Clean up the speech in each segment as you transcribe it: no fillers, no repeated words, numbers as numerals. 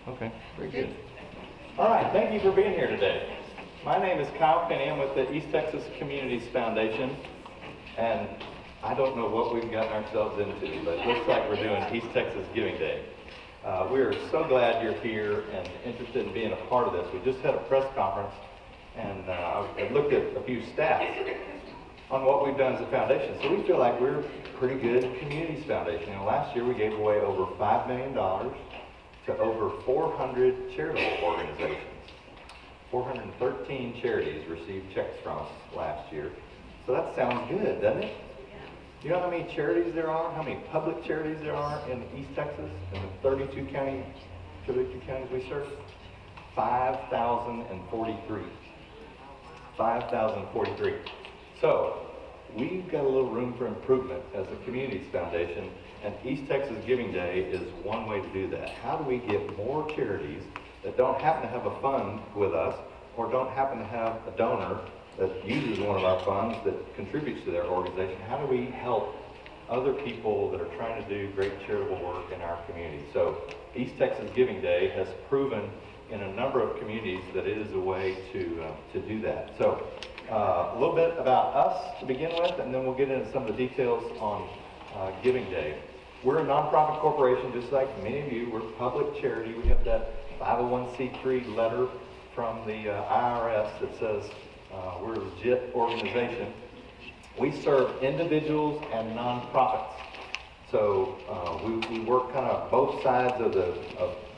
Okay, very good. All right, thank you for being here today. My name is Kyle Penny. I'm with the East Texas Communities Foundation, and I don't know what we've gotten ourselves into, but it looks like we're doing East Texas Giving Day. We are so glad you're here and interested in being a part of this. We just had a press conference, and I looked at a few stats on what we've done as a foundation. So we feel like we're a pretty good communities foundation. Last year we gave away over $5 million to over 400 charitable organizations. 413 charities received checks from us last year. So that sounds good, doesn't it? You know how many charities there are? How many public charities there are in East Texas, in the 32 counties we serve? 5,043. 5,043. So we've got a little room for improvement as a communities foundation, and East Texas Giving Day is one way to do that. How do we get more charities that don't happen to have a fund with us or don't happen to have a donor that uses one of our funds that contributes to their organization? How do we help other people that are trying to do great charitable work in our community? So East Texas Giving Day has proven in a number of communities that it is a way to do that. So a little bit about us to begin with, and then we'll get into some of the details on Giving Day. We're a nonprofit corporation, just like many of you. We're a public charity. We have that 501c3 letter from the IRS that says we're a legit organization. We serve individuals and nonprofits. So we work kind of both sides of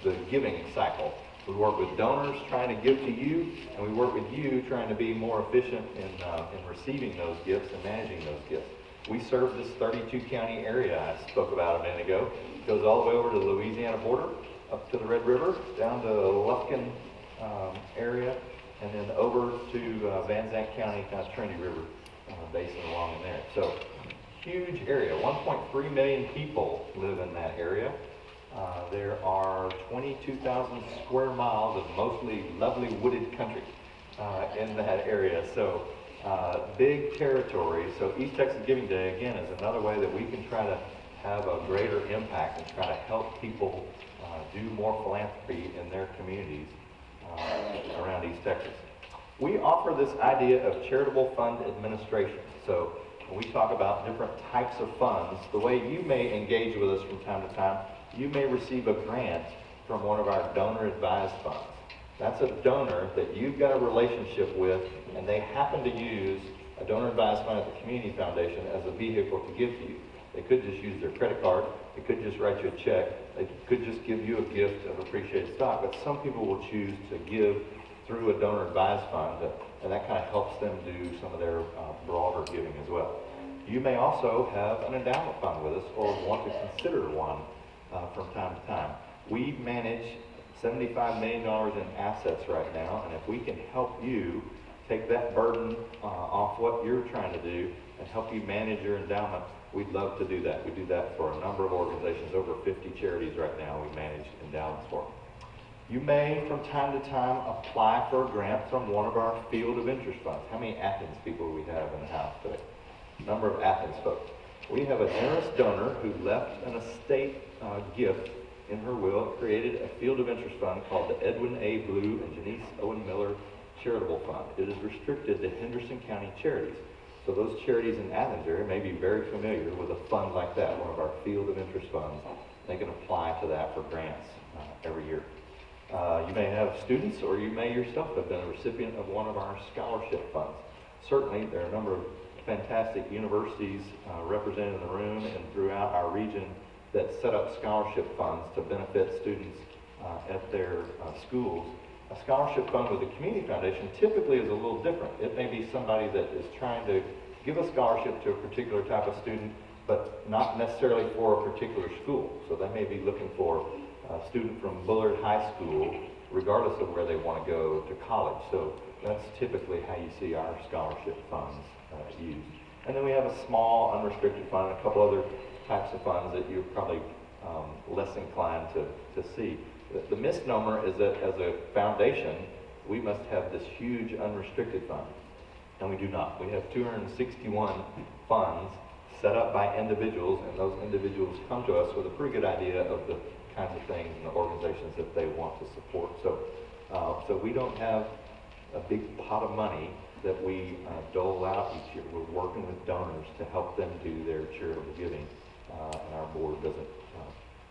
the giving cycle. We work with donors trying to give to you, and we work with you trying to be more efficient in receiving those gifts and managing those gifts. We serve this 32 county area I spoke about a minute ago. It goes all the way over to the Louisiana border, up to the Red River, down to Lufkin area, and then over to Van Zandt County, kind of Trinity River basin along in there. So huge area. 1.3 million people live in that area. There are 22,000 square miles of mostly lovely wooded country in that area. So big territory. So East Texas Giving Day, again, is another way that we can try to have a greater impact and try to help people do more philanthropy in their communities around East Texas. We offer this idea of charitable fund administration. So when we talk about different types of funds, the way you may engage with us from time to time, you may receive a grant from one of our donor advised funds. That's a donor that you've got a relationship with, and they happen to use a donor advised fund at the Community Foundation as a vehicle to give to you. They could just use their credit card, they could just write you a check, they could just give you a gift of appreciated stock, but some people will choose to give through a donor advised fund, and that kind of helps them do some of their broader giving as well. You may also have an endowment fund with us or want to consider one from time to time. We manage $75 million in assets right now, and if we can help you take that burden off what you're trying to do and help you manage your endowment, we'd love to do that. We do that for a number of organizations, over 50 charities right now we manage endowments for. You may, from time to time, apply for a grant from one of our field of interest funds. How many Athens people do we have in the house today? Number of Athens folks. We have a generous donor who left an estate gift in her will. It created a field of interest fund called the Edwin A. Blue and Janice Owen Miller Charitable Fund. It is restricted to Henderson County charities. So those charities in Athens area may be very familiar with a fund like that, one of our field of interest funds. They can apply to that for grants every year. You may have students, or you may yourself have been a recipient of one of our scholarship funds. Certainly, there are a number of fantastic universities represented in the room and throughout our region that set up scholarship funds to benefit students at their schools. A scholarship fund with the Community Foundation typically is a little different. It may be somebody that is trying to give a scholarship to a particular type of student, but not necessarily for a particular school. So they may be looking for a student from Bullard High School, regardless of where they want to go to college. So that's typically how you see our scholarship funds used. And then we have a small unrestricted fund, a couple other types of funds that you're probably less inclined to see. The misnomer is that as a foundation, we must have this huge unrestricted fund, and we do not. We have 261 funds set up by individuals, and those individuals come to us with a pretty good idea of the kinds of things and the organizations that they want to support. So we don't have a big pot of money that we dole out each year. We're working with donors to help them do their charitable giving, and our board doesn't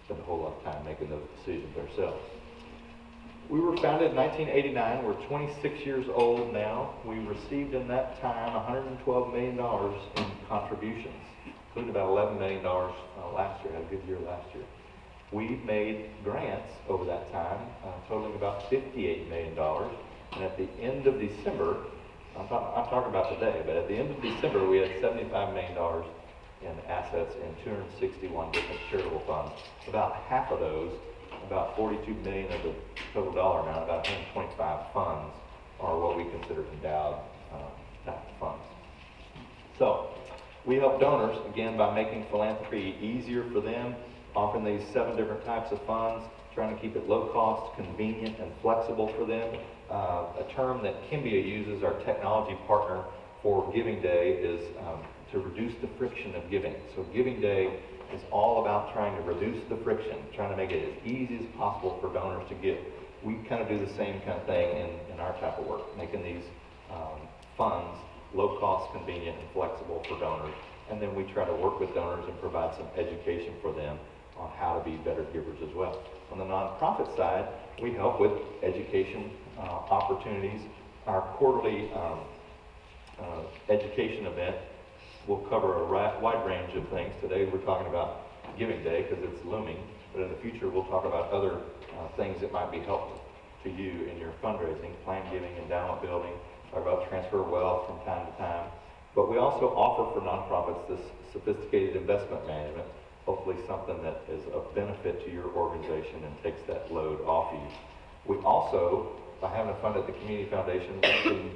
spend a whole lot of time making those decisions ourselves. We were founded in 1989. We're 26 years old now. We received in that time $112 million in contributions, including about $11 million last year. Had a good year last year. We've made grants over that time, totaling about $58 million. And at the end of December, I'm talking about today, but at the end of December, we had $75 million in assets in 261 different charitable funds. About half of those, about $42 million of the total dollar amount, about 125 funds, are what we consider endowed type funds. So we help donors, again, by making philanthropy easier for them, offering these 7 different types of funds, trying to keep it low cost, convenient, and flexible for them. A term that Kimbia uses, our technology partner for Giving Day, is to reduce the friction of giving. So Giving Day is all about trying to reduce the friction, trying to make it as easy as possible for donors to give. We kind of do the same kind of thing in our type of work, making these funds low cost, convenient, and flexible for donors. And then we try to work with donors and provide some education for them on how to be better givers as well. On the nonprofit side, we help with education opportunities. Our quarterly education event will cover a wide range of things. Today we're talking about Giving Day because it's looming, but in the future we'll talk about other things that might be helpful to you in your fundraising, plan giving, endowment building, talk about transfer of wealth from time to time. But we also offer for nonprofits this sophisticated investment management, hopefully something that is of benefit to your organization and takes that load off you. We also, by having a fund at the Community Foundation, we can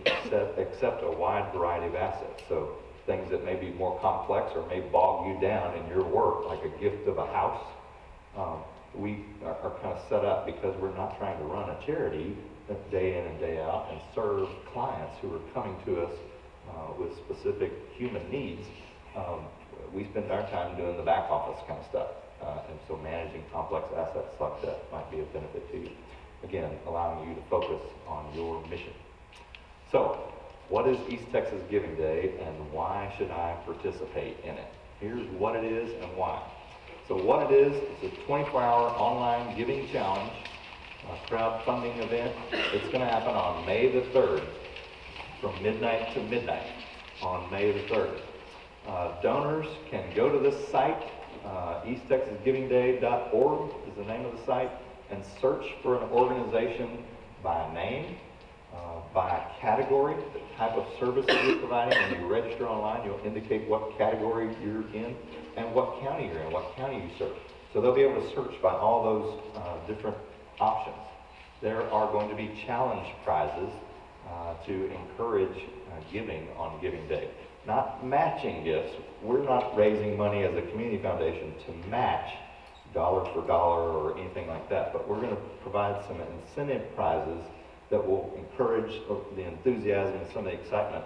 accept a wide variety of assets. So things that may be more complex or may bog you down in your work, like a gift of a house. We are kind of set up because we're not trying to run a charity day in and day out and serve clients who are coming to us with specific human needs. We spend our time doing the back office kind of stuff. And so managing complex assets like that might be of benefit to you. Again, allowing you to focus on your mission. So, what is East Texas Giving Day and why should I participate in it? Here's what it is and why. So what it is, it's a 24-hour online giving challenge, a crowdfunding event. It's going to happen on May the 3rd, from midnight to midnight on May the 3rd. Donors can go to this site, easttexasgivingday.org is the name of the site, and search for an organization by name, by category, the type of services you're providing. When you register online, you'll indicate what category you're in and what county you're in, what county you serve. So they'll be able to search by all those different options. There are going to be challenge prizes to encourage giving on Giving Day. Not matching gifts. We're not raising money as a community foundation to match dollar for dollar or anything like that, but we're going to provide some incentive prizes that will encourage the enthusiasm and some of the excitement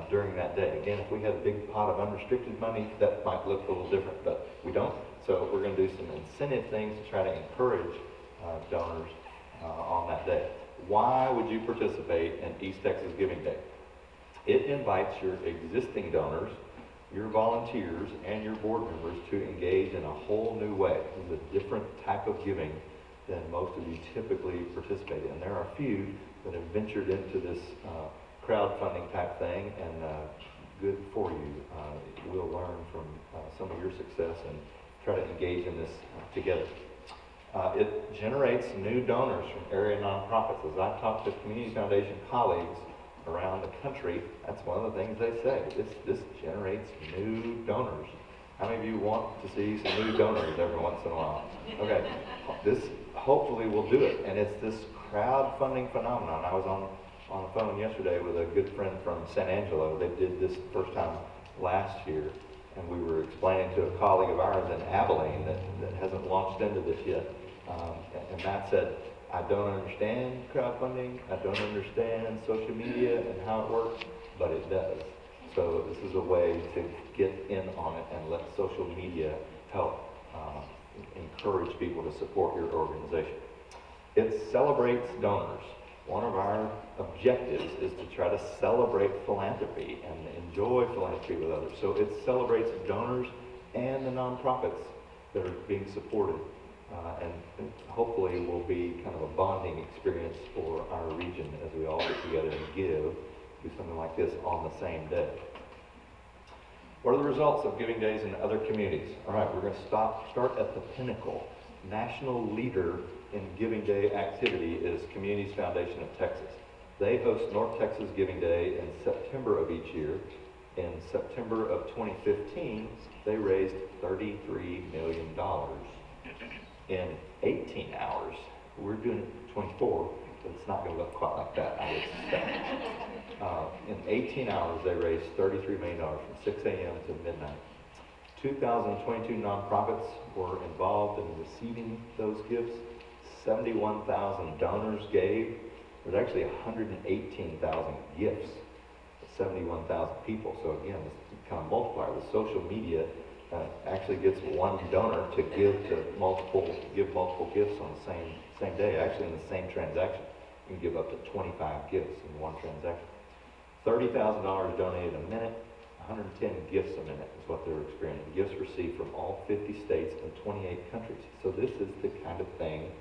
during that day. Again, if we had a big pot of unrestricted money, that might look a little different, but we don't. So we're going to do some incentive things to try to encourage donors on that day. Why would you participate in East Texas Giving Day? It invites your existing donors, your volunteers, and your board members to engage in a whole new way. It's a different type of giving than most of you typically participate in. There are a few that have ventured into this crowdfunding type thing, and good for you. We'll learn from some of your success and try to engage in this together. It generates new donors from area nonprofits. As I talk to Community Foundation colleagues around the country, that's one of the things they say. This generates new donors. How many of you want to see some new donors every once in a while? Okay, this hopefully will do it. And it's this crowdfunding phenomenon. I was on the phone yesterday with a good friend from San Angelo. They did this the first time last year, and we were explaining to a colleague of ours in Abilene that hasn't launched into this yet. And Matt said, I don't understand crowdfunding, I don't understand social media and how it works, but it does. So this is a way to get in on it and let social media help encourage people to support your organization. It celebrates donors. One of our objectives is to try to celebrate philanthropy and enjoy philanthropy with others. So it celebrates donors and the nonprofits that are being supported, and hopefully will be kind of a bonding experience for our region as we all get together and do something like this on the same day. What are the results of Giving Days in other communities? All right, we're going to start at the pinnacle. National leader in Giving Day activity is Communities Foundation of Texas. They host North Texas Giving Day in September of each year. In September of 2015, they raised $33 million in 18 hours. We're doing it 24, but it's not going to look quite like that, I would suspect. In 18 hours, they raised $33 million from 6 a.m. to midnight. 2,022 nonprofits were involved in receiving those gifts. 71,000 donors gave. There's actually 118,000 gifts. 71,000 people. So again, this kind of multiplier. The social media actually gets one donor to give multiple gifts on the same day. Actually, in the same transaction, you can give up to 25 gifts in one transaction. $30,000 donated a minute. 110 gifts a minute is what they're experiencing. Gifts received from all 50 states and 28 countries. So this is the kind of thing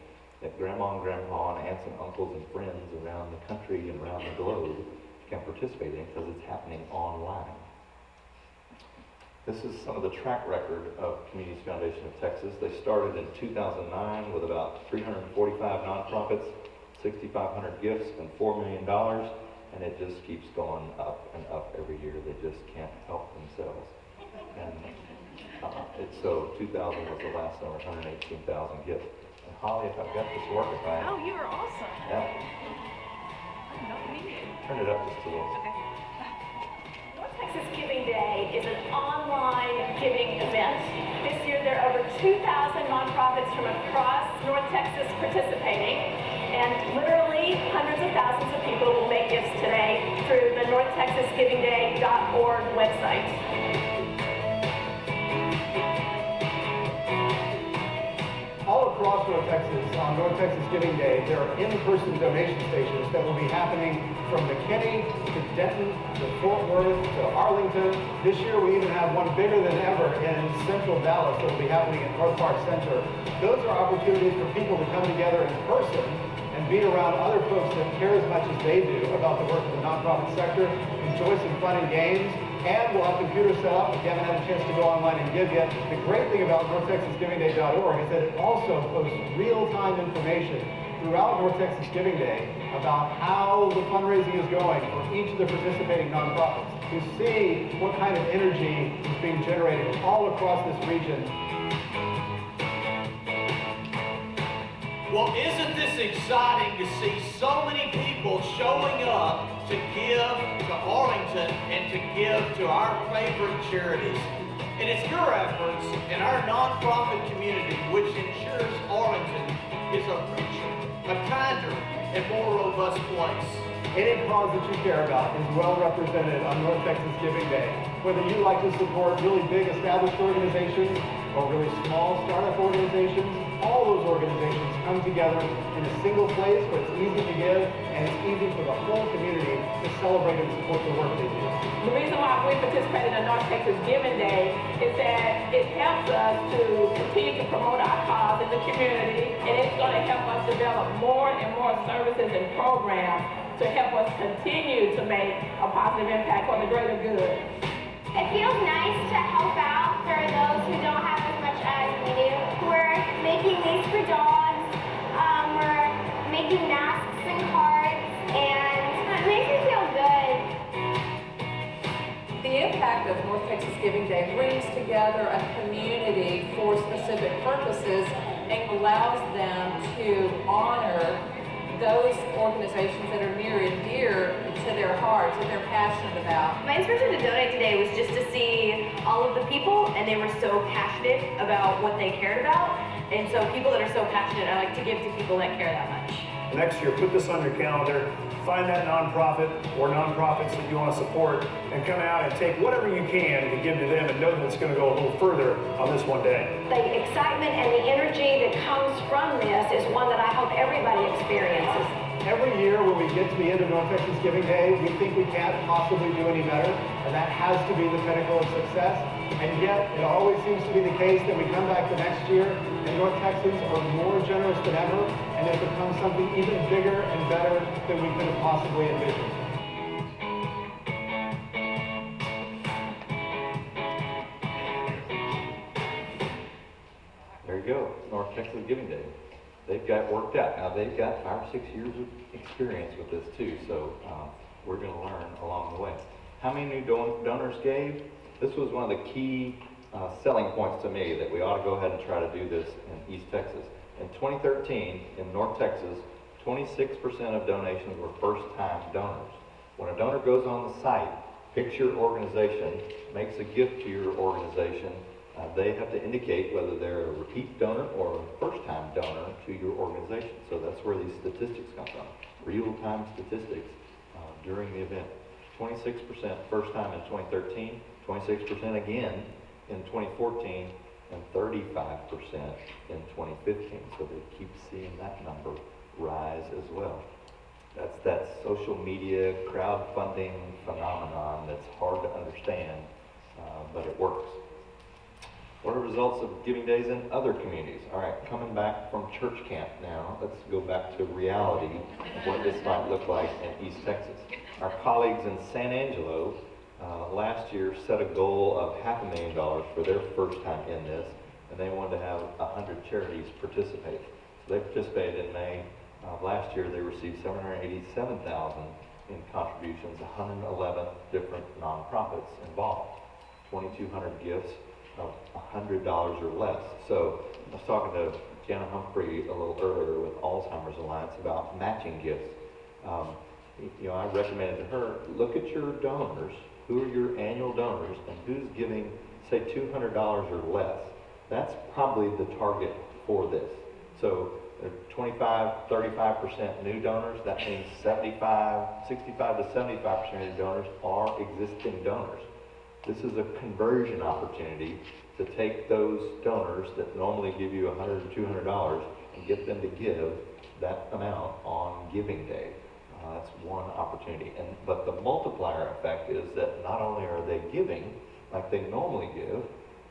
that grandma and grandpa and aunts and uncles and friends around the country and around the globe can participate in because it's happening online. This is some of the track record of Communities Foundation of Texas. They started in 2009 with about 345 nonprofits, 6,500 gifts, and $4 million. And it just keeps going up and up every year. They just can't help themselves. And so 2000 was the last number, 118,000 gifts. And Holly, if I've got this working right. Oh, you are awesome. Yeah. I don't need it. Turn it up just a little. Okay. North Texas Giving Day is an online giving event. This year there are over 2,000 nonprofits from across North Texas participating. And literally hundreds of thousands of people will make gifts today through the NorthTexasGivingDay.org website. All across North Texas, on North Texas Giving Day, there are in-person donation stations that will be happening from McKinney to Denton to Fort Worth to Arlington. This year we even have one bigger than ever in Central Dallas that will be happening at North Park Center. Those are opportunities for people to come together in person and be around other folks that care as much as they do about the work of the nonprofit sector, enjoy some fun and games, and we'll have computers set up if you haven't had a chance to go online and give yet. The great thing about NorthTexasGivingDay.org is that it also posts real-time information throughout North Texas Giving Day about how the fundraising is going for each of the participating nonprofits, to see what kind of energy is being generated all across this region. Well, isn't this exciting to see so many people showing up to give to Arlington and to give to our favorite charities? And it's your efforts and our nonprofit community which ensures Arlington is a richer, a kinder, and more robust place. Any cause that you care about is well represented on North Texas Giving Day. Whether you like to support really big established organizations or really small startup organizations, all those organizations come together in a single place where it's easy to give and it's easy for the whole community to celebrate and support the work they do. The reason why we participate in the North Texas Giving Day is that it helps us to continue to promote our cause in the community, and it's going to help us develop more and more services and programs to help us continue to make a positive impact for the greater good. It feels nice to help out for those who don't have as much as we do. We're making these for dogs, we're making masks and cards, and it makes me feel good. The impact of North Texas Giving Day brings together a community for specific purposes and allows them to honor those organizations that are near and dear to their hearts and they're passionate about. My inspiration to donate today was just to see all of the people, and they were so passionate about what they cared about. And so people that are so passionate, I like to give to people that care that much. next year, put this on your calendar, find that nonprofit or nonprofits that you want to support, and come out and take whatever you can to give to them and know that it's going to go a little further on this one day. The excitement and the energy that comes from this is one that I hope everybody experiences. Every year when we get to the end of North Texas Giving Day, we think we can't possibly do any better, and that has to be the pinnacle of success. And yet, it always seems to be the case that we come back the next year, and North Texans are more generous than ever, and it becomes something even bigger and better than we could have possibly envisioned. There you go, North Texas Giving Day. They've got it worked out. Now, they've got 5 or 6 years of experience with this too, so we're going to learn along the way. How many new donors gave? This was one of the key selling points to me, that we ought to go ahead and try to do this in East Texas. In 2013, in North Texas, 26% of donations were first-time donors. When a donor goes on the site, picks your organization, makes a gift to your organization, they have to indicate whether they're a repeat donor or a first-time donor to your organization. So that's where these statistics come from, real-time statistics during the event. 26% first time in 2013, 26% again in 2014, and 35% in 2015. So they keep seeing that number rise as well. That's that social media crowdfunding phenomenon that's hard to understand, but it works. What are the results of Giving Days in other communities? All right, coming back from church camp now, let's go back to reality of what this might look like in East Texas. Our colleagues in San Angelo last year set a goal of $500,000 for their first time in this, and they wanted to have 100 charities participate. So they participated in May. Last year they received $787,000 in contributions, 111 different nonprofits involved, 2,200 gifts of $100 or less. So I was talking to Jana Humphrey a little earlier with Alzheimer's Alliance about matching gifts. I recommended to her, look at your donors, who are your annual donors, and who's giving, say, $200 or less. That's probably the target for this. So 25, 35% new donors, that means 65 to 75% of your donors are existing donors. This is a conversion opportunity to take those donors that normally give you $100 or $200 and get them to give that amount on Giving Day. That's one opportunity. But the multiplier effect is that not only are they giving like they normally give,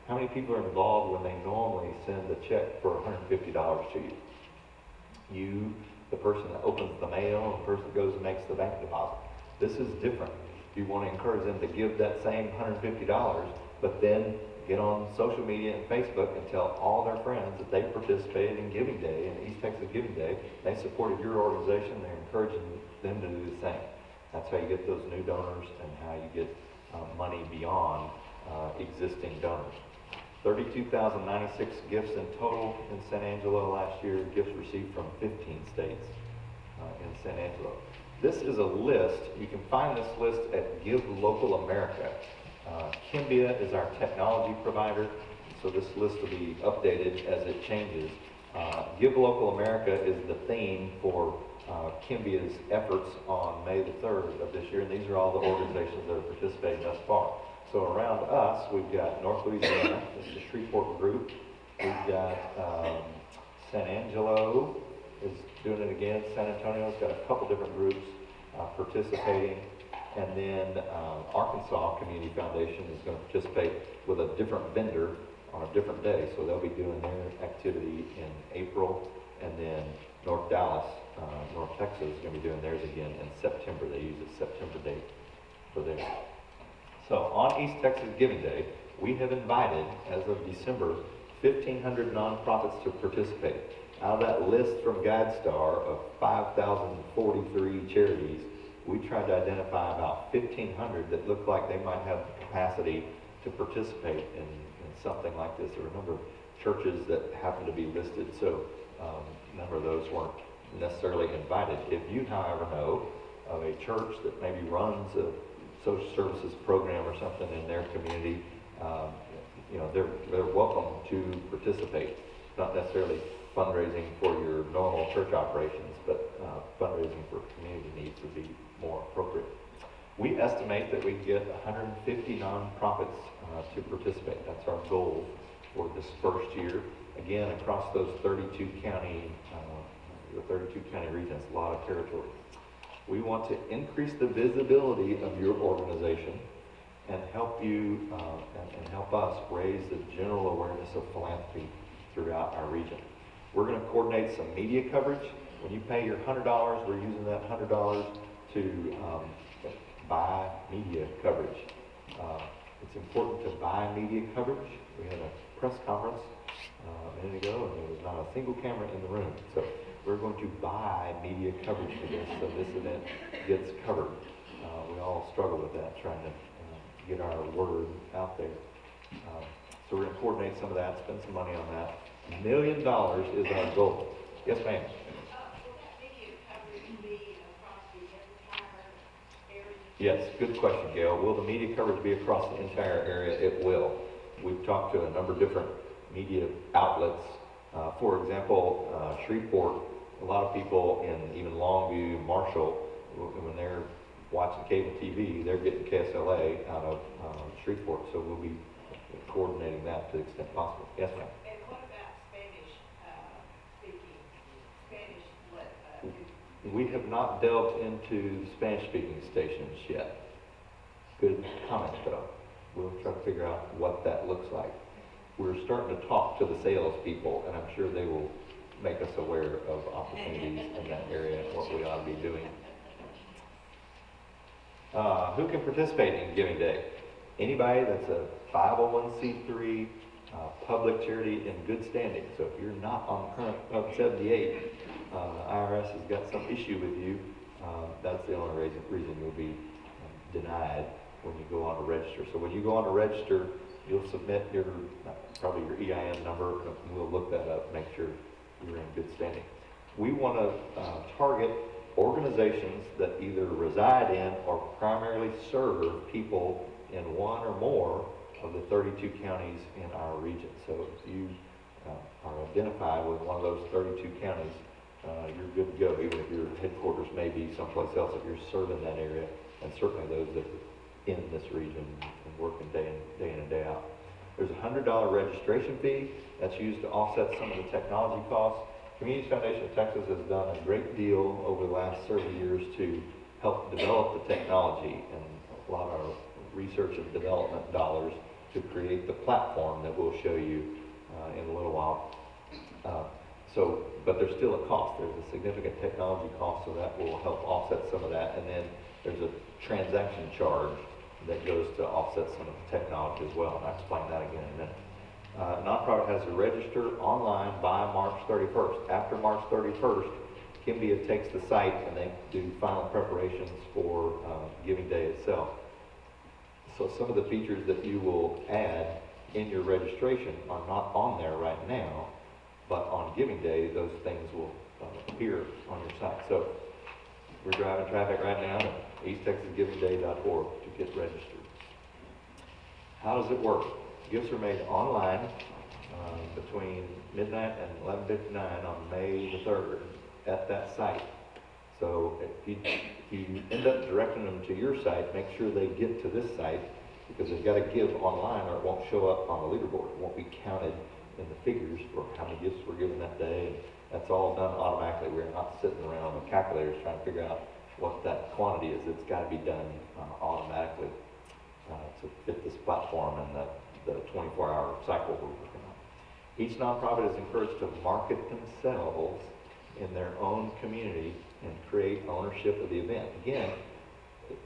how many people are involved when they normally send a check for $150 to you? You, the person that opens the mail, the person that goes and makes the bank deposit. This is different. You want to encourage them to give that same $150, but then get on social media and Facebook and tell all their friends that they participated in Giving Day, in East Texas Giving Day. They supported your organization. They're encouraging them to do the same. That's how you get those new donors and how you get money beyond existing donors. 32,096 gifts in total in San Angelo last year. Gifts received from 15 states in San Angelo. This is a list. You can find this list at Give Local America. Kimbia is our technology provider, so this list will be updated as it changes. Give Local America is the theme for Kimbia's efforts on May the 3rd of this year, and these are all the organizations that are participating thus far. So around us, we've got North Louisiana, this is the Shreveport group. We've got San Angelo is doing it again. San Antonio's got a couple different groups participating. And then Arkansas Community Foundation is going to participate with a different vendor on a different day. So they'll be doing their activity in April. And then North Dallas, North Texas is going to be doing theirs again in September. They use a September date for theirs. So on East Texas Giving Day, we have invited, as of December, 1,500 nonprofits to participate. Out of that list from GuideStar of 5,043 charities, we tried to identify about 1,500 that looked like they might have the capacity to participate in something like this. There were a number of churches that happened to be listed, so a number of those weren't necessarily invited. If you, however, know of a church that maybe runs a social services program or something in their community, they're welcome to participate. Not necessarily fundraising for your normal church operations, but fundraising for community needs would be more appropriate. We estimate that we can get 150 nonprofits to participate. That's our goal for this first year. Again, across those 32 county regions, a lot of territory. We want to increase the visibility of your organization and help you and help us raise the general awareness of philanthropy throughout our region. We're going to coordinate some media coverage. When you pay your $100, we're using that $100 to buy media coverage. It's important to buy media coverage. We had a press conference a minute ago, and there was not a single camera in the room. So we're going to buy media coverage for this, so this event gets covered. We all struggle with that, trying to get our word out there. So we're going to coordinate some of that, spend some money on that. $1 million is our goal. Yes, ma'am. Yes, good question, Gail. Will the media coverage be across the entire area? It will. We've talked to a number of different media outlets. For example, Shreveport, a lot of people in even Longview, Marshall, when they're watching cable TV, they're getting KSLA out of Shreveport, so we'll be coordinating that to the extent possible. Yes, ma'am. And what about Spanish speaking, We have not delved into Spanish-speaking stations yet. Good comment, though. We'll try to figure out what that looks like. We're starting to talk to the salespeople, and I'm sure they will make us aware of opportunities in that area and what we ought to be doing. Who can participate in Giving Day? Anybody that's a 501c3 public charity in good standing. So if you're not on current Pub 78, IRS has got some issue with you, that's the only reason you'll be denied when you go on to register. So when you go on to register, you'll submit probably your EIN number, and we'll look that up, make sure you're in good standing. We want to target organizations that either reside in or primarily serve people in one or more of the 32 counties in our region. So if you are identified with one of those 32 counties, you're good to go, even if your headquarters may be someplace else, if you're serving that area, and certainly those that are in this region and working day in and day out. There's a $100 registration fee that's used to offset some of the technology costs. Community Foundation of Texas has done a great deal over the last several years to help develop the technology, and a lot of research and development dollars to create the platform that we'll show you in a little while. But there's still a cost. There's a significant technology cost, so that will help offset some of that. And then there's a transaction charge that goes to offset some of the technology as well. And I'll explain that again in a minute. Nonprofit has to register online by March 31st. After March 31st, Kimbia takes the site and they do final preparations for Giving Day itself. So some of the features that you will add in your registration are not on there right now, but on Giving Day, those things will appear on your site. So we're driving traffic right now to easttexasgivingday.org to get registered. How does it work? Gifts are made online between midnight and 11:59 on May the 3rd at that site. So if you end up directing them to your site, make sure they get to this site, because they've got to give online or it won't show up on the leaderboard. It won't be counted in the figures for how many gifts were given that day. And that's all done automatically. We're not sitting around with calculators trying to figure out what that quantity is. It's got to be done automatically to fit this platform and the 24-hour cycle we're working on. Each nonprofit is encouraged to market themselves in their own community and create ownership of the event. Again,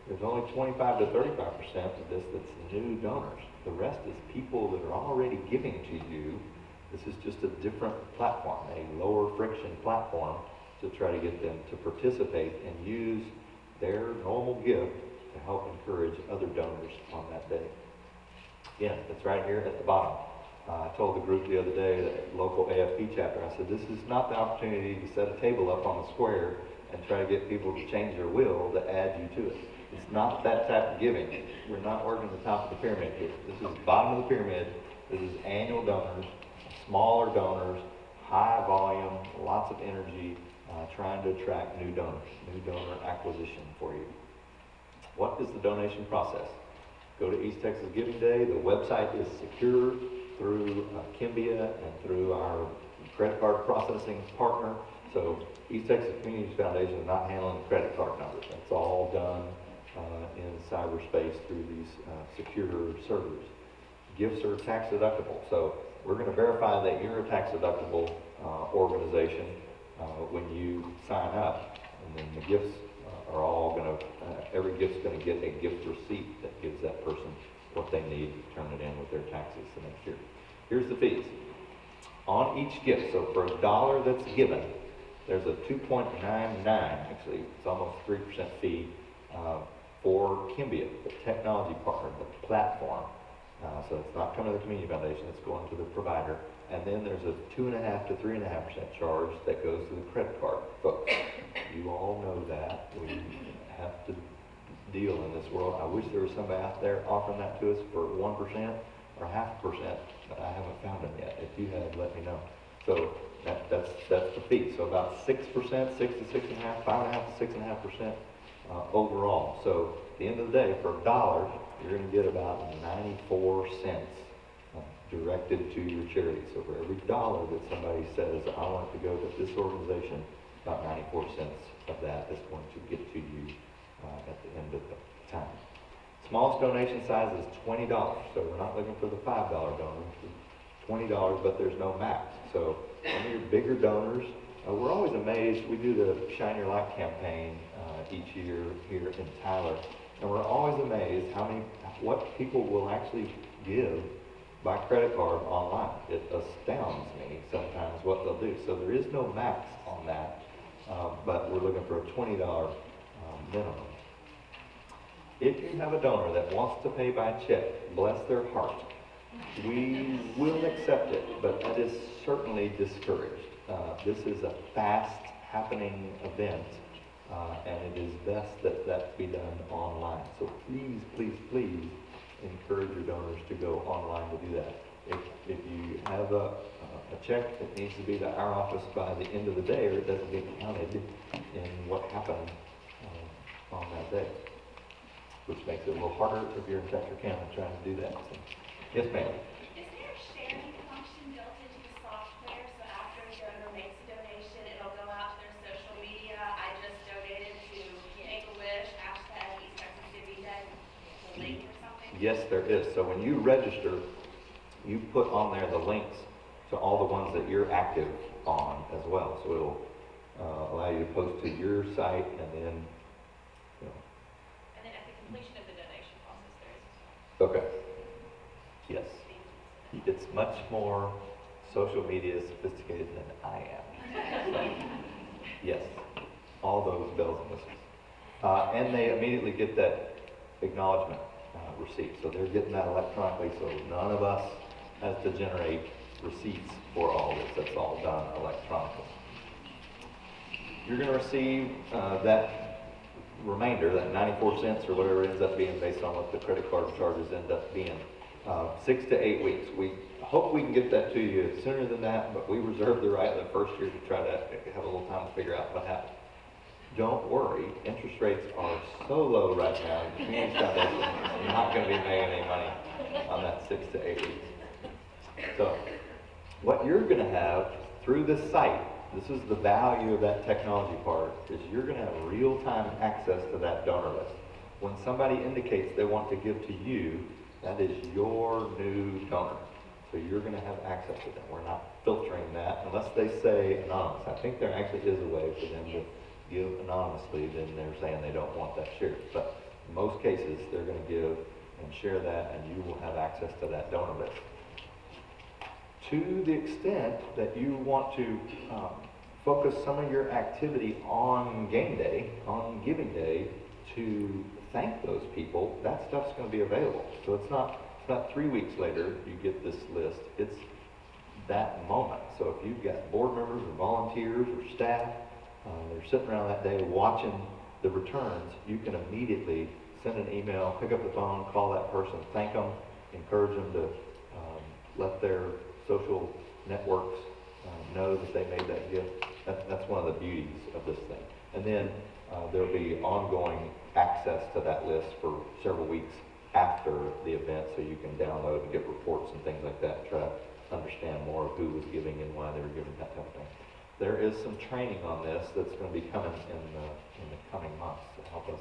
there's only 25 to 35% of this that's new donors. The rest is people that are already giving to you. This is just a different platform, a lower friction platform to try to get them to participate and use their normal gift to help encourage other donors on that day. Again, it's right here at the bottom. I told the group the other day, the local AFP chapter, I said, this is not the opportunity to set a table up on the square and try to get people to change their will to add you to it. It's not that type of giving. We're not working at the top of the pyramid here. This is the bottom of the pyramid. This is annual donors, smaller donors, high volume, lots of energy, trying to attract new donor acquisition for you. What is the donation process? Go to East Texas Giving Day. The website is secure through Kimbia and through our credit card processing partner. So East Texas Communities Foundation is not handling credit card numbers. That's all done in cyberspace through these secure servers. Gifts are tax deductible. So we're going to verify that you're a tax deductible organization when you sign up. And then the gifts are all going to, every gift's going to get a gift receipt that gives that person what they need to turn it in with their taxes the next year. Here's the fees. On each gift, so for $1 that's given, there's a 2.99, actually, it's almost 3% fee for Kimbia, the technology partner, the platform. So it's not coming to the Community Foundation, it's going to the provider. And then there's a 2.5% to 3.5% charge that goes to the credit card folks. You all know that. We have to deal in this world. I wish there was somebody out there offering that to us for 1% or 0.5%, but I haven't found them yet. If you have, let me know. So that's the fee. So about 6%, 6 to 6.5%, 5.5 to 6.5% overall. So at the end of the day, for $1, you're going to get about 94 cents directed to your charity. So for every $1 that somebody says, I want it to go to this organization, about 94 cents of that is going to get to you at the end of the time. Smallest donation size is $20. So we're not looking for the $5 donors. $20, but there's no max. So some of your bigger donors, we're always amazed. We do the Shine Your Light campaign each year here in Tyler, and we're always amazed what people will actually give by credit card online. It astounds me sometimes what they'll do. So there is no max on that, but we're looking for a $20 minimum. If you have a donor that wants to pay by check, bless their heart, we will accept it, but that is certainly discouraged. This is a fast happening event, and it is best that that be done online. So please, please, please encourage your donors to go online to do that. If you have a check that needs to be to our office by the end of the day, or it doesn't get counted in what happened on that day, which makes it a little harder if you're in Texarkana trying to do that. So, yes, ma'am. Is there a sharing function built into the software so after a donor makes a donation, it'll go out to their social media? I just donated to Make-A-Wish, hashtag East Texas Giving Day, a link or something? Yes, there is. So when you register, you put on there the links to all the ones that you're active on as well. So it'll allow you to post to your site, and then, you know. And then at the completion of the donation process, there's Okay. Yes. It's much more social media sophisticated than I am. So, yes. All those bells and whistles. And they immediately get that acknowledgement receipt. So they're getting that electronically, so none of us has to generate receipts for all this. That's all done electronically. You're going to receive that remainder, that 94 cents or whatever it ends up being based on what the credit card charges end up being, 6 to 8 weeks. We hope we can get that to you sooner than that, but we reserve the right the first year to try to have a little time to figure out what happened. Don't worry, interest rates are so low right now, the Community Foundation is not going to be making any money on that 6 to 8 weeks. So, what you're going to have through this site, this is the value of that technology part, is you're going to have real-time access to that donor list. When somebody indicates they want to give to you, that is your new donor. So you're going to have access to them. We're not filtering that unless they say anonymous. I think there actually is a way for them to give anonymously, then they're saying they don't want that shared. But in most cases, they're going to give and share that, and you will have access to that donor list. To the extent that you want to focus some of your activity on game day, on giving day, to thank those people, that stuff's going to be available. So it's not 3 weeks later you get this list. It's that moment. So if you've got board members or volunteers or staff, they're sitting around that day watching the returns, you can immediately send an email, pick up the phone, call that person, thank them, encourage them to let their social networks know that they made that gift. That's one of the beauties of this thing. And then there'll be ongoing access to that list for several weeks after the event, so you can download and get reports and things like that, try to understand more of who was giving and why they were giving, that type of thing. There is some training on this that's going to be coming in the coming months to help us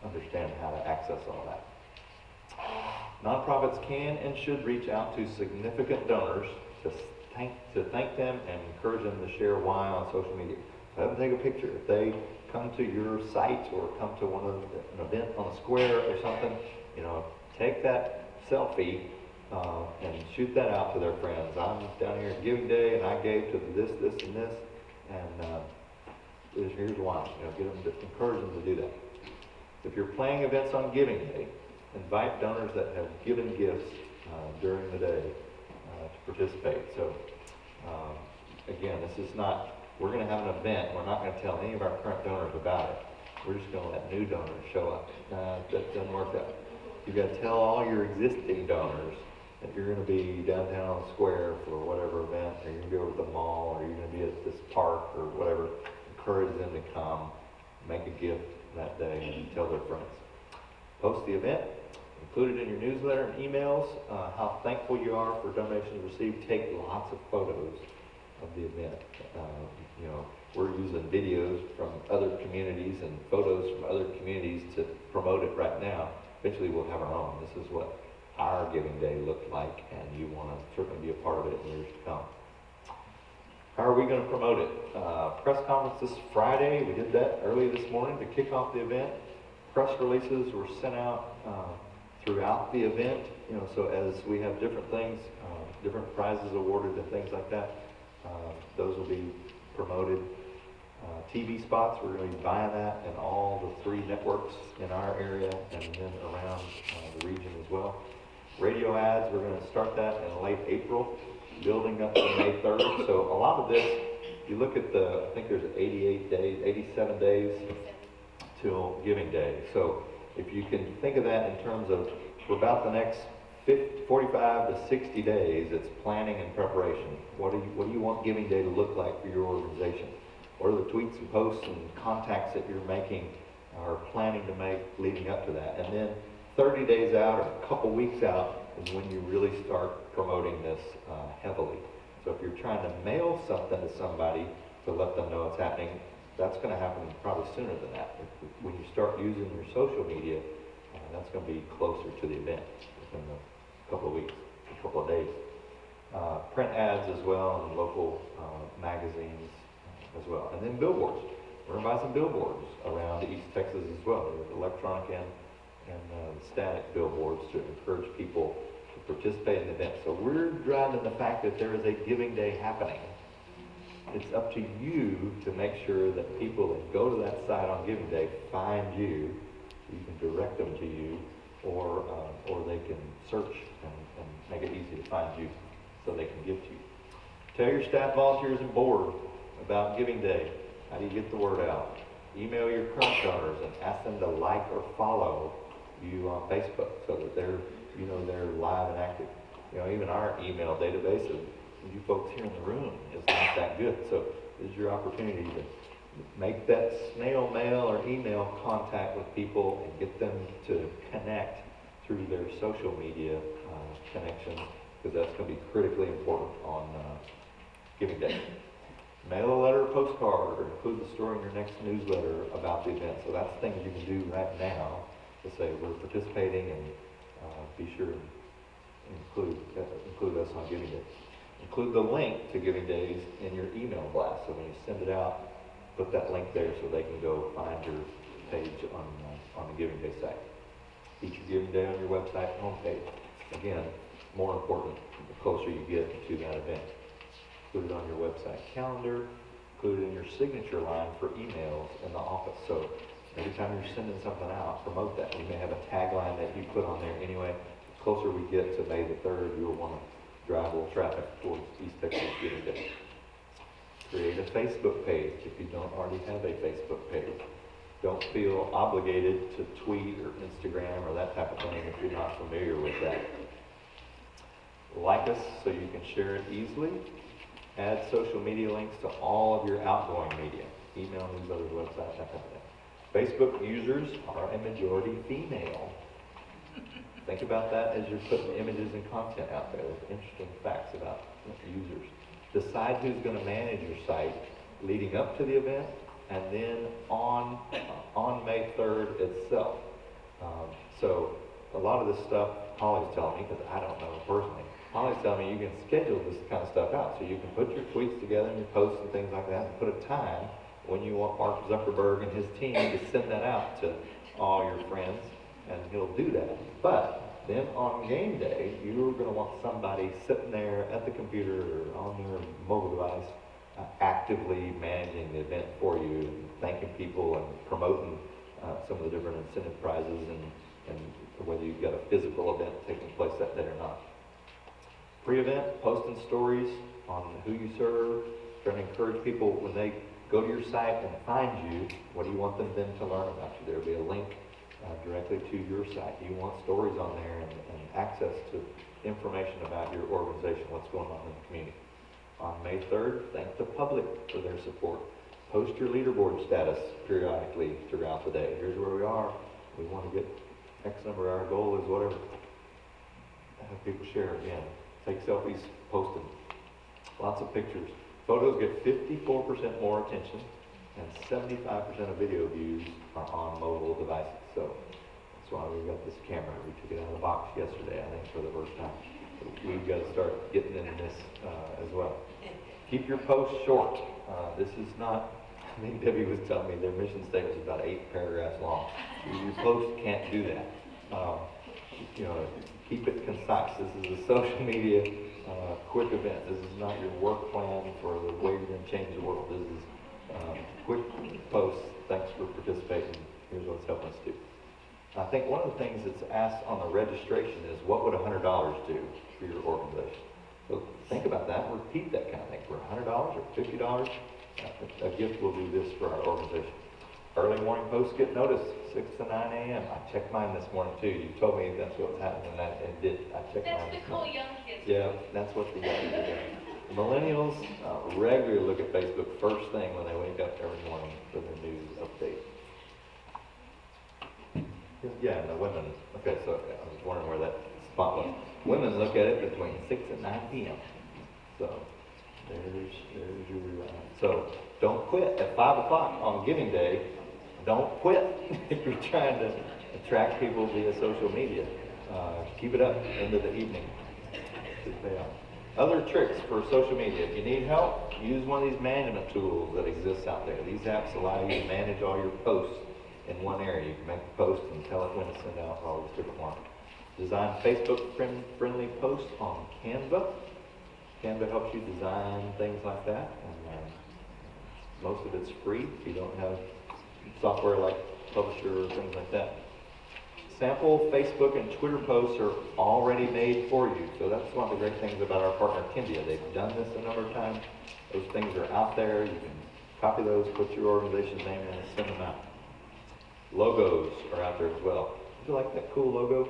understand how to access all that. Nonprofits can and should reach out to significant donors to thank them and encourage them to share why on social media. So have them take a picture. If they come to your site or come to an event on the square or something, take that selfie and shoot that out to their friends. I'm down here at Giving Day and I gave to this, this, and this, and here's why. Encourage them to do that. If you're planning events on Giving Day, invite donors that have given gifts during the day to participate. So, again, this is not, we're going to have an event. We're not going to tell any of our current donors about it. We're just going to let new donors show up. That doesn't work out. You've got to tell all your existing donors that you're going to be downtown on the square for whatever event, or you're going to be over at the mall, or you're going to be at this park, or whatever. Encourage them to come, make a gift that day, and tell their friends. Post the event. Include it in your newsletter and emails, how thankful you are for donations received. Take lots of photos of the event. We're using videos from other communities and photos from other communities to promote it right now. Eventually we'll have our own. This is what our Giving Day looked like, and you want to certainly be a part of it in years to come. How are we going to promote it? Press conference this Friday. We did that early this morning to kick off the event. Press releases were sent out throughout the event, so as we have different things, different prizes awarded and things like that, those will be promoted. TV spots, we're going to be buying that in all the 3 networks in our area and then around the region as well. Radio ads, we're going to start that in late April, building up to May 3rd. So a lot of this, you look at I think there's 87 days till Giving Day. So if you can think of that in terms of, for about the next 45 to 60 days, it's planning and preparation. What do you want Giving Day to look like for your organization? What are the tweets and posts and contacts that you're making or planning to make leading up to that? And then 30 days out or a couple weeks out is when you really start promoting this heavily. So if you're trying to mail something to somebody to let them know it's happening, that's going to happen probably sooner than that. When you start using your social media, that's going to be closer to the event within a couple of weeks, a couple of days. Print ads as well and local magazines as well. And then billboards. We're going to buy some billboards around East Texas as well, electronic and static billboards to encourage people to participate in the event. So we're driving the fact that there is a Giving Day happening. It's up to you to make sure that people that go to that site on Giving Day find you. You can direct them to you, or they can search and make it easy to find you so they can give to you. Tell your staff, volunteers, and board about Giving Day. How do you get the word out? Email your current donors and ask them to like or follow you on Facebook so that they're live and active. Even our email database of you folks here in the room is not that good. So this is your opportunity to make that snail mail or email contact with people and get them to connect through their social media connections, because that's going to be critically important on Giving Day. Mail a letter or postcard, or include the story in your next newsletter about the event. So that's things you can do right now to say we're participating, and be sure to include us on Giving Day. Include the link to Giving Days in your email blast. So when you send it out, put that link there so they can go find your page on the Giving Day site. Feature Giving Day on your website homepage. Again, more important the closer you get to that event. Include it on your website calendar. Include it in your signature line for emails in the office. So every time you're sending something out, promote that. You may have a tagline that you put on there anyway. The closer we get to May the 3rd, you'll want to drive a little traffic towards East Texas Giving Day. Create a Facebook page if you don't already have a Facebook page. Don't feel obligated to tweet or Instagram or that type of thing if you're not familiar with that. Like us so you can share it easily. Add social media links to all of your outgoing media, email, newsletters, websites, that kind of thing. Facebook users are a majority female. Think about that as you're putting images and content out there. There's interesting facts about users. Decide who's going to manage your site leading up to the event and then on May 3rd itself. So a lot of this stuff Holly's telling me, because I don't know personally, Holly's telling me you can schedule this kind of stuff out. So you can put your tweets together and your posts and things like that and put a time when you want Mark Zuckerberg and his team to send that out to all your friends, and he'll do that. But then on game day, you're going to want somebody sitting there at the computer or on their mobile device actively managing the event for you and thanking people and promoting some of the different incentive prizes and whether you've got a physical event taking place that day or not. Pre-event, posting stories on who you serve, trying to encourage people when they go to your site and find you, what do you want them then to learn about you? There'll be a link directly to your site. You want stories on there and access to information about your organization, what's going on in the community. On May 3rd, thank the public for their support. Post your leaderboard status periodically throughout the day. Here's where we are. We want to get X number. Our goal is whatever. Have people share again. Take selfies, post them. Lots of pictures. Photos get 54% more attention, and 75% of video views are on mobile devices. So that's why we've got this camera. We took it out of the box yesterday, I think, for the first time. We've got to start getting into this as well. Keep your posts short. This is not, I think Debbie was telling me their mission statement is about 8 paragraphs long. Your post can't do that. Keep it concise. This is a social media quick event. This is not your work plan for the way you're going to change the world. This is quick posts. Thanks for participating. Here's what it's helping us do. I think one of the things that's asked on the registration is, what would $100 do for your organization? So think about that and repeat that kind of thing. For $100 or $50, a gift will do this for our organization. Early morning posts get noticed, 6 to 9 a.m. I checked mine this morning too. You told me that's what was happening, and I did. I checked mine. That's the cool young kids. Yeah, that's what the young kids do. Millennials regularly look at Facebook first thing when they wake up every morning for their news update. Yeah, and the women. Okay, so I was wondering where that spot was. Women look at it between 6 and 9 p.m. So there's your. So don't quit at 5 o'clock on Giving Day. Don't quit if you're trying to attract people via social media. Keep it up into the evening. Should pay off. Other tricks for social media. If you need help, use one of these management tools that exists out there. These apps allow you to manage all your posts in one area. You can make a post and tell it when to send out all these different ones. Design Facebook-friendly posts on Canva. Canva helps you design things like that, and most of it's free if you don't have software like Publisher or things like that. Sample Facebook and Twitter posts are already made for you, so that's one of the great things about our partner Kimbia. They've done this a number of times. Those things are out there. You can copy those, put your organization's name in, and send them out. Logos are out there as well. Do you like that cool logo?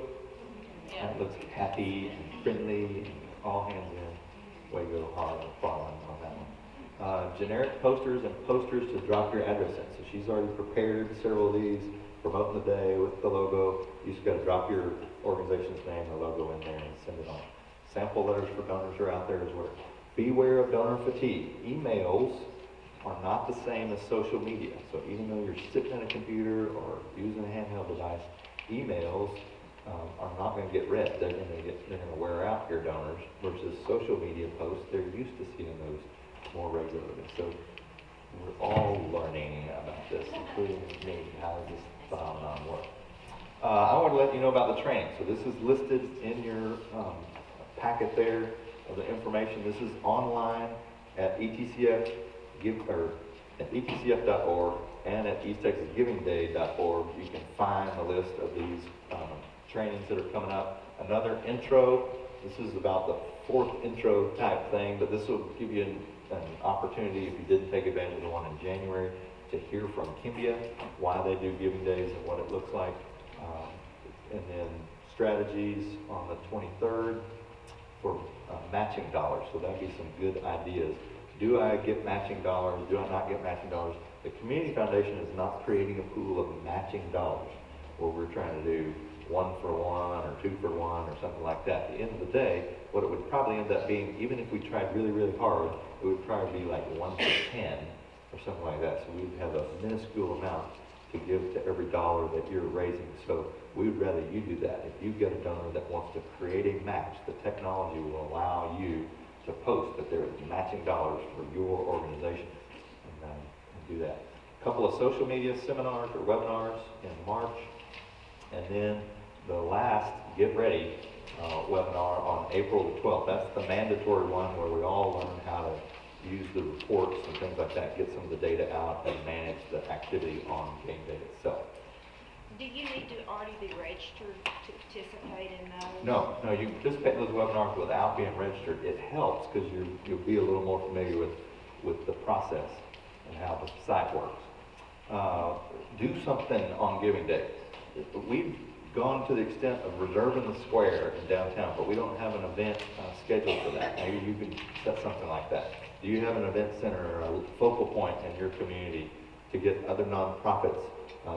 Yeah. It looks happy and friendly, and all hands in. Way to go hard on that one. Generic posters and posters to drop your address in. So she's already prepared several of these, promoting the day with the logo. You just got to drop your organization's name or logo in there and send it on. Sample letters for donors are out there as well. Beware of donor fatigue. Emails are not the same as social media. So even though you're sitting at a computer or using a handheld device, emails are not going to get read. They're going to wear out your donors versus social media posts. They're used to seeing those more regularly. So we're all learning about this, including me. How does this phenomenon work? I want to let you know about the training. So this is listed in your packet there of the information. This is online at ETCF at etcf.org and at easttexasgivingday.org. You can find the list of these trainings that are coming up. Another intro. This is about the 4th intro type thing, but this will give you an opportunity, if you didn't take advantage of the one in January, to hear from Kimbia, why they do Giving Days and what it looks like. And then strategies on the 23rd for matching dollars. So that'd be some good ideas. Do I get matching dollars? Do I not get matching dollars? The Community Foundation is not creating a pool of matching dollars where we're trying to do 1 for 1 or 2 for 1 or something like that. At the end of the day, what it would probably end up being, even if we tried really, really hard, it would probably be like 1 for 10 or something like that. So we'd have a minuscule amount to give to every dollar that you're raising. So we would rather you do that. If you get a donor that wants to create a match, the technology will allow you to post that there is matching dollars for your organization and do that. A couple of social media seminars or webinars in March, and then the last Get Ready webinar on April the 12th. That's the mandatory one where we all learn how to use the reports and things like that, get some of the data out and manage the activity on game day itself. Do you need to already be registered to participate in those? No, you can participate in those webinars without being registered. It helps because you'll be a little more familiar with the process and how the site works. Do something on Giving Day. We've gone to the extent of reserving the square in downtown, but we don't have an event scheduled for that. Maybe you can set something like that. Do you have an event center or a focal point in your community to get other nonprofits?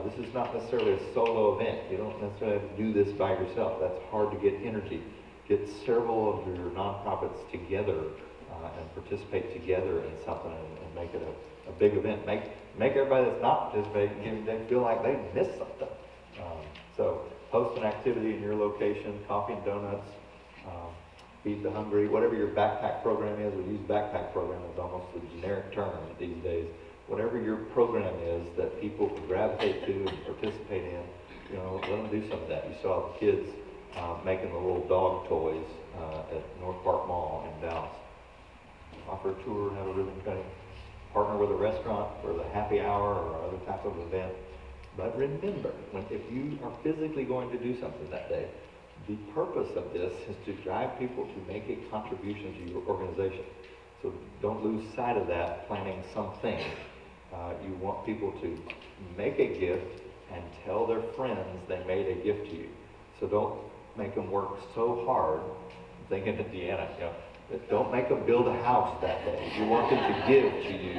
This is not necessarily a solo event. You don't necessarily have to do this by yourself. That's hard to get energy. Get several of your nonprofits together and participate together in something and make it a big event. Make everybody that's not participating in Giving Day feel like they missed something. So post an activity in your location, coffee and donuts, feed the hungry, whatever your backpack program is. We use backpack program as almost a generic term these days. Whatever your program is that people can gravitate to and participate in, let them do some of that. You saw the kids making the little dog toys at North Park Mall in Dallas. Offer a tour, have a ribbon cutting, partner with a restaurant for the happy hour or other type of event. But remember, if you are physically going to do something that day, the purpose of this is to drive people to make a contribution to your organization. So don't lose sight of that planning something. You want people to make a gift and tell their friends they made a gift to you. So don't make them work so hard, thinking of Deanna, but don't make them build a house that day. You want them to give to you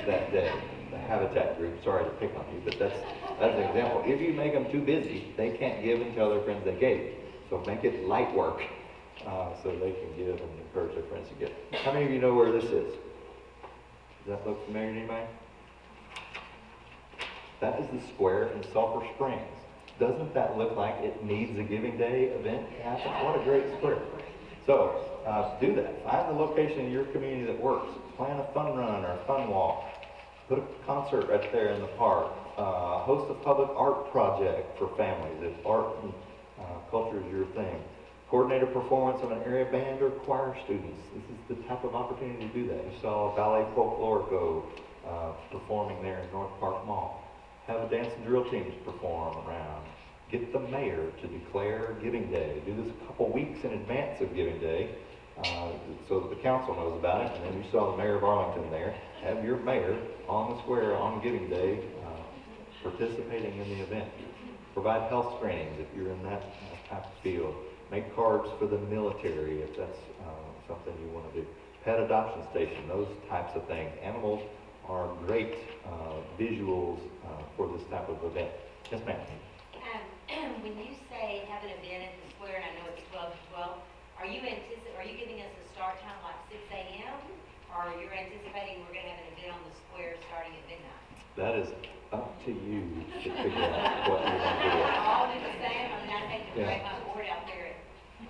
that day. The Habitat group, sorry to pick on you, but that's an example. If you make them too busy, they can't give and tell their friends they gave. So make it light work so they can give and encourage their friends to give. How many of you know where this is? Does that look familiar to anybody? That is the square in Sulphur Springs. Doesn't that look like it needs a Giving Day event to happen? What a great square. So do that. Find the location in your community that works. Plan a fun run or a fun walk. Put a concert right there in the park. Host a public art project for families if art and culture is your thing. Coordinate a performance of an area band or choir students. This is the type of opportunity to do that. You saw Ballet Folklorico performing there in North Park Mall. Have a dance and drill teams perform around. Get the mayor to declare Giving Day. Do this a couple weeks in advance of Giving Day so that the council knows about it. And then you saw the mayor of Arlington there. Have your mayor on the square on Giving Day participating in the event. Provide health screenings if you're in that type of field. Make cards for the military if that's something you want to do. Pet adoption station, those types of things. Animals are great visuals for this type of event. Yes, ma'am. When you say have an event at the square, and I know it's 12 to 12, are you giving us a start time like 6 a.m.? Or you're anticipating we're going to have an event on the square starting at midnight? That is up to you to figure out what you're going to do. All do the same. I mean, I think to break my board out there at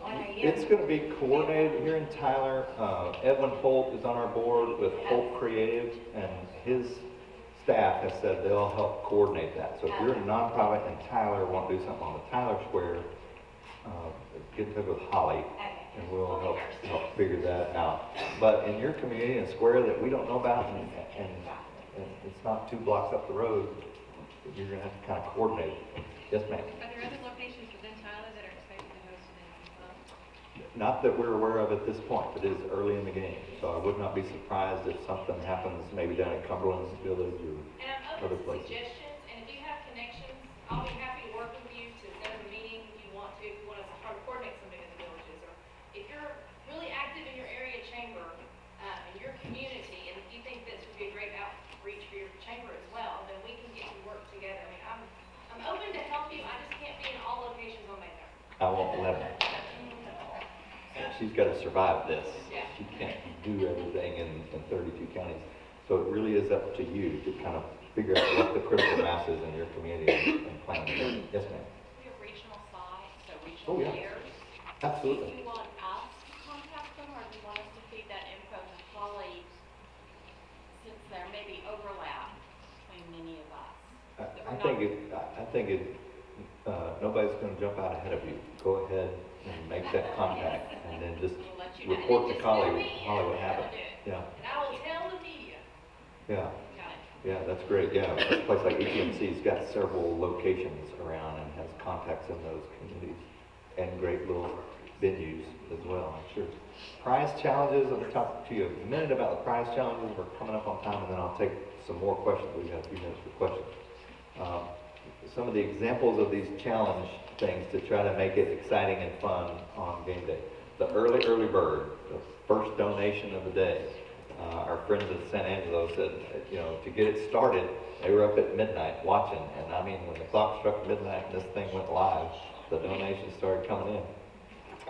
1 a.m. It's going to be coordinated here in Tyler. Edwin Holt is on our board with Holt Creative, and his staff has said they'll help coordinate that. So if you're a nonprofit in Tyler want to do something on the Tyler Square, get in touch with Holly, and we'll help figure that out. But in your community and square that we don't know about, and it's not 2 blocks up the road, you're going to have to kind of coordinate. Yes, ma'am. Are there other locations within Tyler that are expected to host an event as well? Not that we're aware of at this point, but it is early in the game. So I would not be surprised if something happens maybe down at Cumberland's Village or And I'm other open to places. suggestions, and if you have connections, I'll be happy to work with you to set up a meeting if you want us to try to coordinate something in the villages. Or if you're really active in your area chamber, in your community, and she's got to survive this. Yeah. She can't do everything in 32 counties. So it really is up to you to kind of figure out what the critical mass is in your community and plan it. Yes, ma'am. We have regional sites, so Oh, regional yeah. mayors. Absolutely. Do you want us to contact them, or do you want us to feed that info to colleagues, since there may be overlap between many of us? I think nobody's going to jump out ahead of you. Go ahead and make that contact, and then just We'll let you know. report to Just tell Holly me, what and happened. I'll do it. Yeah, And I will tell the media. yeah, Got it. yeah, that's great. Yeah, a place like ETMC's got several locations around and has contacts in those communities and great little venues as well, I'm sure. Prize challenges, I'm going to talk to you a minute about the prize challenges. We're coming up on time, and then I'll take some more questions. We've got a few minutes for questions. Some of the examples of these challenge things to try to make it exciting and fun on game day. The early bird, the first donation of the day. Our friends at San Angelo said, to get it started, they were up at midnight watching, and I mean, when the clock struck midnight and this thing went live, the donations started coming in.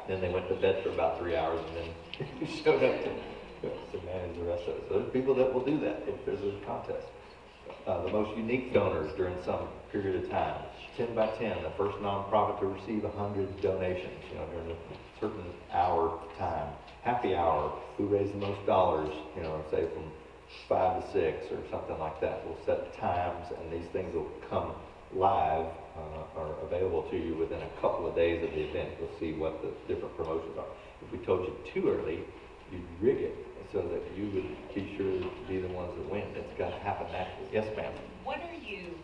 Then they went to bed for about 3 hours and then showed up to manage the rest of it. So there's people that will do that if there's a contest. The most unique donors during some period of time. 10 by 10, the first nonprofit to receive 100 donations, during a certain hour time. Happy hour, who raised the most dollars, say from 5 to 6 or something like that. We'll set times, and these things will come live or available to you within a couple of days of the event. You'll see what the different promotions are. If we told you too early, you'd rig it so that you would be sure to be the ones that win. It's got to happen naturally. Yes, ma'am. What are you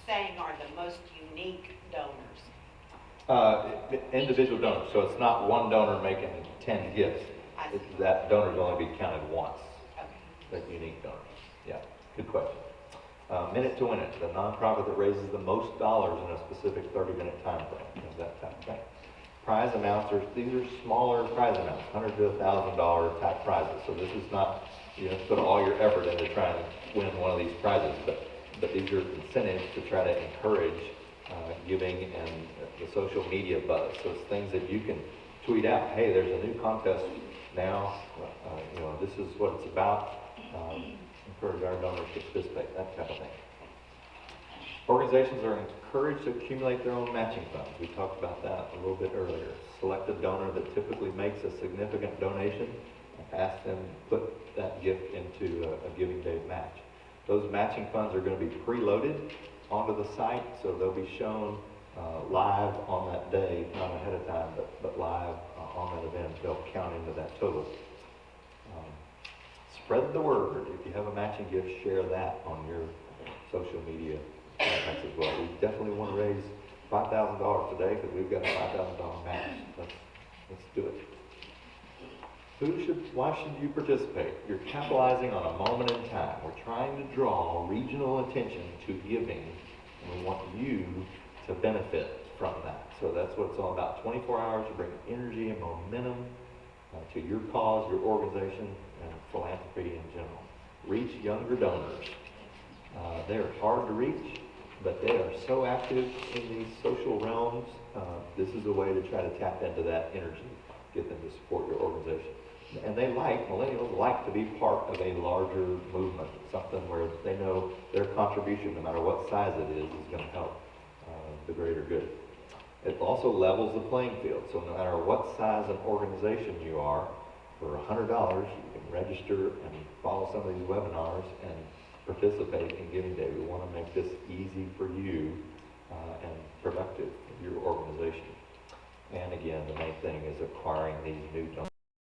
saying are the most unique donors? Individual donors. So it's not one donor making 10 gifts. That donor's only be counted once. Okay. The unique donor. Yeah, good question. Minute to Win It, the nonprofit that raises the most dollars in a specific 30-minute time frame. That type of thing. Prize amounts these are smaller prize amounts, $100 to $1,000 type prizes. So this is not, put all your effort into trying to win one of these prizes, but these are incentives to try to encourage giving and the social media buzz. So it's things that you can tweet out. Hey, there's a new contest now. This is what it's about. Encourage our donors to participate. That type of thing. Organizations are encouraged to accumulate their own matching funds. We talked about that a little bit earlier. Select a donor that typically makes a significant donation and ask them to put that gift into a Giving Day match. Those matching funds are going to be preloaded onto the site, so they'll be shown live on that day, not ahead of time, but live on that event. They'll count into that total. Spread the word. If you have a matching gift, share that on your social media contacts as well. We definitely want to raise $5,000 today because we've got a $5,000 match. Let's do it. Why should you participate? You're capitalizing on a moment in time. We're trying to draw regional attention to giving, and we want you to benefit from that. So that's what it's all about. 24 hours to bring energy and momentum to your cause, your organization, and philanthropy in general. Reach younger donors. They're hard to reach, but they are so active in these social realms. This is a way to try to tap into that energy, get them to support your organization. And millennials like to be part of a larger movement, something where they know their contribution, no matter what size it is going to help the greater good. It also levels the playing field. So no matter what size an organization you are, for $100, you can register and follow some of these webinars and participate in Giving Day. We want to make this easy for you and productive for your organization. And again, the main thing is acquiring these new donors.